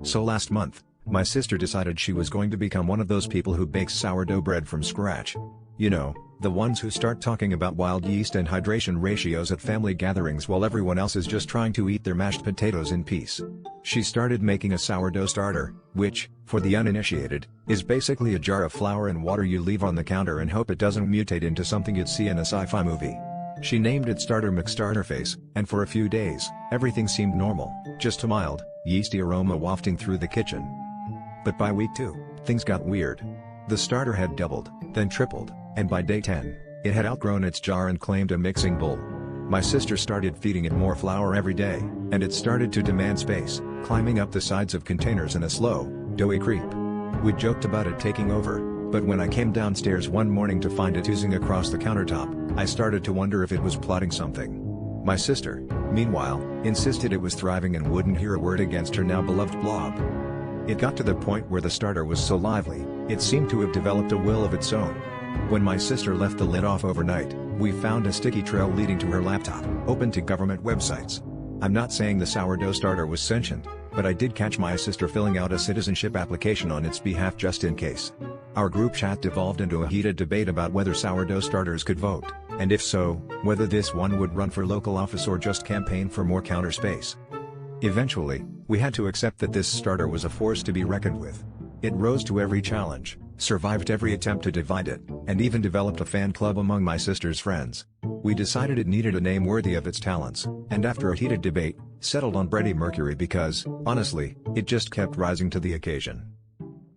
So last month, my sister decided she was going to become one of those people who bakes sourdough bread from scratch. You know, the ones who start talking about wild yeast and hydration ratios at family gatherings while everyone else is just trying to eat their mashed potatoes in peace. She started making a sourdough starter, which, for the uninitiated, is basically a jar of flour and water you leave on the counter and hope it doesn't mutate into something you'd see in a sci-fi movie. She named it Starter McStarterface, and for a few days, everything seemed normal, just a mild, yeasty aroma wafting through the kitchen. But by week 2, things got weird. The starter had doubled, then tripled, and by day 10, it had outgrown its jar and claimed a mixing bowl. My sister started feeding it more flour every day, and it started to demand space, climbing up the sides of containers in a slow, doughy creep. We joked about it taking over, but when I came downstairs one morning to find it oozing across the countertop, I started to wonder if it was plotting something. My sister, meanwhile, insisted it was thriving and wouldn't hear a word against her now beloved blob. It got to the point where the starter was so lively, it seemed to have developed a will of its own. When my sister left the lid off overnight, we found a sticky trail leading to her laptop, open to government websites. I'm not saying the sourdough starter was sentient, but I did catch my sister filling out a citizenship application on its behalf just in case. Our group chat devolved into a heated debate about whether sourdough starters could vote, and if so, whether this one would run for local office or just campaign for more counter space. Eventually, we had to accept that this starter was a force to be reckoned with. It rose to every challenge, survived every attempt to divide it, and even developed a fan club among my sister's friends. We decided it needed a name worthy of its talents, and after a heated debate, settled on Freddie Mercury because, honestly, it just kept rising to the occasion.